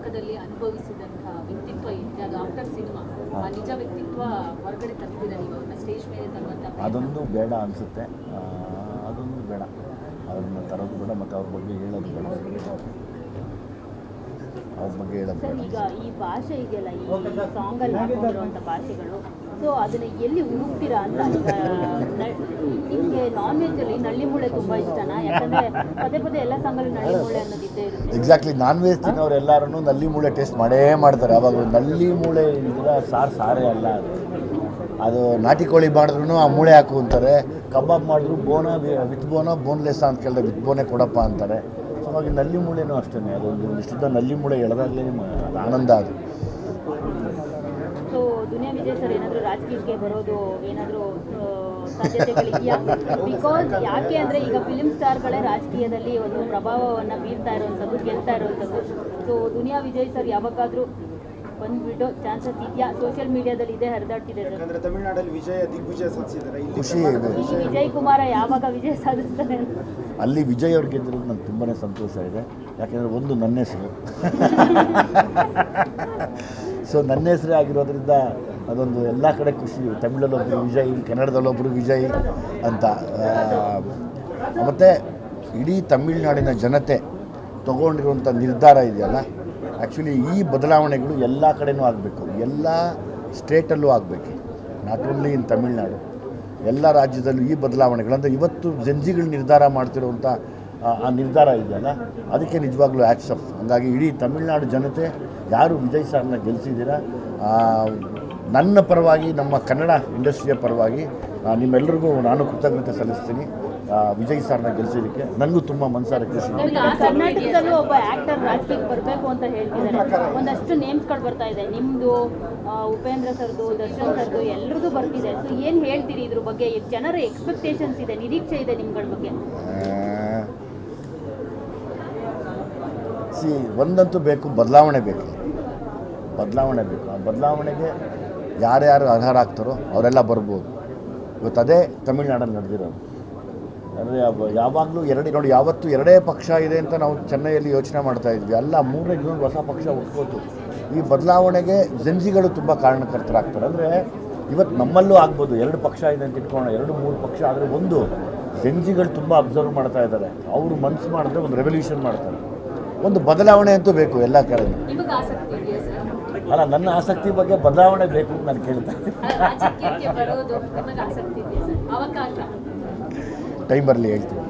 ಜೀವನದಲ್ಲಿ ಅನುಭವಿಸಿದಂತಹ ವ್ಯಕ್ತಿತ್ವ ಏನಿದೆ ಅದು ಆಫ್ಟರ್ ಸಿನಿಮಾ ಆ ನಿಜ ವ್ಯಕ್ತಿತ್ವ ಹೊರಗಡೆ ತಂದಿದ್ದೀರಾ ನೀವು ಅವ್ರನ್ನ ಸ್ಟೇಜ್ ಮೇಲೆ ತರುವಂಥ ಅದೊಂದು ಬೇಡ ಅನಿಸುತ್ತೆ. ಅದೊಂದು ಬೇಡ, ಅವ್ರನ್ನ ತರೋದು ಬೇಡ ಮತ್ತು ಅವ್ರ ಬಗ್ಗೆ ಹೇಳೋದು ಬೇಡ, ಅವ್ರ ಬಗ್ಗೆ ಹೇಳೋದು ಬೇಡ. ಈಗ ಈ ಭಾಷೆ ಇದೆಯಲ್ಲ, ಈ ಸಾಂಗಲ್ಲಿ ಹಾಕೊಂಡಿರುವಂಥ ಭಾಷೆಗಳು, ಸೊ ಅದನ್ನ ಎಲ್ಲಿ ಹುಡುಕ್ತೀರಾ ಅಂತ. ಈಗ ನಿಮಗೆ ನಾನ್ ವೆಜ್ಜಲ್ಲಿ ನಳ್ಳಿ ಮೂಳೆ ತುಂಬ ಇಷ್ಟನಾ? ಯಾಕಂದರೆ ಪದೇ ಪದೇ ಎಲ್ಲ ಸಾಂಗಲ್ಲಿ ನಳ್ಳಿ ಮೂಳೆ ಅನ್ನೋದು ಇದ್ದೇ ಇರುತ್ತೆ. ಎಕ್ಸಾಕ್ಟ್ಲಿ, ನಾನ್ ವೆಜ್ ತಿನ್ನೋರು ಎಲ್ಲರೂ ನಲ್ಲಿ ಮೂಳೆ ಟೇಸ್ಟ್ ಮಾಡೇ ಮಾಡ್ತಾರೆ. ಅವಾಗ ನಲ್ಲಿ ಮೂಳೆ ಇದ್ರೆ ಸಾರೇ ಅಲ್ಲ ಅದು ನಾಟಿ ಕೋಳಿ ಮಾಡಿದ್ರು ಆ ಮೂಳೆ ಹಾಕು ಅಂತಾರೆ, ಕಬಾಬ್ ಮಾಡಿದ್ರು ವಿತ್ ಬೋನೋ ಬೋನ್ಲೆಸ್ ಅಂತ ಕೇಳಿದ್ರೆ ವಿತ್ ಬೋನೇ ಕೊಡಪ್ಪ ಅಂತಾರೆ. ಸೊ ಅವಾಗ ನಲ್ಲಿ ಮೂಳೆನೂ ಅಷ್ಟೇ, ಅದೊಂದು ಇಷ್ಟುದ್ದ ನಲ್ಲಿ ಮೂಳೆ ಎಳೆದಾಗಲೇ ಅದು ಆನಂದ. ಅದು ಸೊ ದುನಿಯಾ ವಿಜಯ್ ಸರ್ ಏನಾದರೂ ರಾಜಕೀಯಕ್ಕೆ ಬರೋದು ಏನಾದರೂ ಸಾಧ್ಯತೆಗಳಿದೆಯಾ? ಬಿಕಾಸ್ ಯಾಕೆ ಅಂದರೆ ಈಗ ಫಿಲಿಮ್ ಸ್ಟಾರ್ಗಳೇ ರಾಜಕೀಯದಲ್ಲಿ ಒಂದು ಪ್ರಭಾವವನ್ನು ಬೀರ್ತಾ ಇರುವಂಥದ್ದು, ಗೆಲ್ತಾ ಇರುವಂಥದ್ದು. ಸೊ ದುನಿಯಾ ವಿಜಯ್ ಸರ್ ಯಾವಾಗಾದರೂ ಬಂದುಬಿಡೋ ಚಾನ್ಸಸ್ ಇದೆಯಾ? ಸೋಷಿಯಲ್ ಮೀಡಿಯಾದಲ್ಲಿ ಇದೆ, ಹರಿದಾಡ್ತಿದೆ. ಯಾಕಂದ್ರೆ ತಮಿಳುನಾಡಲ್ಲಿ ದಿಗ್ವಿಜಯ ಸಾಧಿಸಿದ್ದಾರೆ, ಖುಷಿ ಇದೆ. ವಿಜಯ್ ಕುಮಾರ ಯಾವಾಗ ವಿಜಯ ಸಾಧಿಸ್ತಾನೆ? ಅಲ್ಲಿ ವಿಜಯ್ ಅವ್ರು ಗೆದ್ದಿರೋದು ನನಗೆ ತುಂಬಾ ಸಂತೋಷ ಇದೆ. ಯಾಕೆಂದರೆ ಒಂದು ನನ್ನ ಹೆಸರು ಸೊ ನನ್ನ ಹೆಸರೇ ಆಗಿರೋದ್ರಿಂದ ಅದೊಂದು ಎಲ್ಲ ಕಡೆ ಖುಷಿ. ತಮಿಳಲ್ಲೊಬ್ಬರು ವಿಜಯ್, ಕನ್ನಡದಲ್ಲೊಬ್ಬರು ವಿಜಯ್ ಅಂತ. ಮತ್ತು ಇಡೀ ತಮಿಳುನಾಡಿನ ಜನತೆ ತಗೊಂಡಿರುವಂಥ ನಿರ್ಧಾರ ಇದೆಯಲ್ಲ, ಆ್ಯಕ್ಚುಲಿ ಈ ಬದಲಾವಣೆಗಳು ಎಲ್ಲ ಕಡೆನೂ ಆಗಬೇಕು, ಎಲ್ಲ ಸ್ಟೇಟಲ್ಲೂ ಆಗಬೇಕು, ನಾಟ್ ಓನ್ಲಿ ಇನ್ ತಮಿಳ್ನಾಡು, ಎಲ್ಲ ರಾಜ್ಯದಲ್ಲೂ ಈ ಬದಲಾವಣೆಗಳು. ಅಂದರೆ ಇವತ್ತು ಜಂಜಿಗಳು ನಿರ್ಧಾರ ಮಾಡ್ತಿರುವಂಥ ಆ ನಿರ್ಧಾರ ಇದೆಯಲ್ಲ, ಅದಕ್ಕೆ ನಿಜವಾಗ್ಲೂ ಆ್ಯಕ್ಟ್ಸ್ ಆಫ್. ಹಾಗಾಗಿ ಇಡೀ ತಮಿಳ್ನಾಡು ಜನತೆ ಯಾರು ವಿಜಯ್ ಸರ್ನ ಗೆಲ್ಲಿಸಿದ್ದೀರಾ, ನನ್ನ ಪರವಾಗಿ, ನಮ್ಮ ಕನ್ನಡ ಇಂಡಸ್ಟ್ರಿಯ ಪರವಾಗಿ ನಿಮ್ಮೆಲ್ಲರಿಗೂ ನಾನು ಕೃತಜ್ಞತೆ ಸಲ್ಲಿಸ್ತೀನಿ. ವಿಜಯ್ ಸರ್ನ ಗೆಲ್ಲಿಸಿದ್ದಕ್ಕೆ ನನಗೂ ತುಂಬ ಮನಸಾರ ಖುಷಿ. ಕರ್ನಾಟಕದಲ್ಲೂ ಒಬ್ಬ ಆ್ಯಕ್ಟರ್ ರಾಜಕೀಯಕ್ಕೆ ಬರಬೇಕು ಅಂತ ಹೇಳ್ತಿದ್ದಾರೆ. ಒಂದಷ್ಟು ನೇಮ್ಸ್ಗಳು ಬರ್ತಾ ಇದೆ, ನಿಮ್ಮದು, ಉಪೇಂದ್ರ ಸರ್ದು, ದರ್ಶನ್ ಸರ್ದು, ಎಲ್ಲರದ್ದು ಬರ್ತಿದೆ. ಸೊ ಏನು ಹೇಳ್ತೀರಿ ಇದ್ರ ಬಗ್ಗೆ? ಜನರ ಎಕ್ಸ್ಪೆಕ್ಟೇಷನ್ಸ್ ಇದೆ, ನಿರೀಕ್ಷೆ ಇದೆ ನಿಮ್ಗಳ ಬಗ್ಗೆ. ಒಂದಂತೂ ಬೇಕು, ಬದಲಾವಣೆ ಬೇಕು. ಆ ಬದಲಾವಣೆಗೆ ಯಾರ್ಯಾರು ಅರ್ಹರಾಗ್ತಾರೋ ಅವರೆಲ್ಲ ಬರ್ಬೋದು. ಇವತ್ತು ಅದೇ ತಮಿಳ್ನಾಡಲ್ಲಿ ನಡೆದಿರೋದು. ಅಂದರೆ ಯಾವಾಗಲೂ ನೋಡಿ, ಯಾವತ್ತೂ ಎರಡೇ ಪಕ್ಷ ಇದೆ ಅಂತ ನಾವು ಚೆನ್ನೈಯಲ್ಲಿ ಯೋಚನೆ ಮಾಡ್ತಾಯಿದ್ವಿ. ಅಲ್ಲ, ಮೂರನೇ ಇನ್ನೊಂದು ಹೊಸ ಪಕ್ಷ ಹುಟ್ಕೋತು. ಈ ಬದಲಾವಣೆಗೆ ಜಂಜಿಗಳು ತುಂಬ ಕಾರಣಕರ್ತರಾಗ್ತಾರೆ. ಅಂದರೆ ಇವತ್ತು ನಮ್ಮಲ್ಲೂ ಆಗ್ಬೋದು, ಎರಡು ಪಕ್ಷ ಇದೆ ಅಂತ ಇಟ್ಕೊಳ್ಳೋಣ, 2-3 ಪಕ್ಷ ಆದರೆ ಒಂದು ಜಂಜಿಗಳು ತುಂಬ ಅಬ್ಸರ್ವ್ ಮಾಡ್ತಾ ಇದ್ದಾರೆ. ಅವರು ಮನಸ್ಸು ಮಾಡಿದ್ರೆ ಒಂದು ರೆವಲ್ಯೂಷನ್ ಮಾಡ್ತಾರೆ. ಒಂದು ಬದಲಾವಣೆ ಅಂತೂ ಬೇಕು ಎಲ್ಲ ಕಡೆ. ಅಲ್ಲ, ನನ್ನ ಆಸಕ್ತಿ ಬಗ್ಗೆ ಬದಲಾವಣೆ ಬೇಕು ಅಂತ ನಾನು ಕೇಳ್ತಾ ಇದ್ದೀನಿ. ಟೈಮ್ ಬರಲಿ, ಹೇಳ್ತೀನಿ.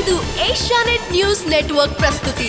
ಇದು ಏಷ್ಯಾನೆಟ್ ನ್ಯೂಸ್ ನೆಟ್ವರ್ಕ್ ಪ್ರಸ್ತುತಿ.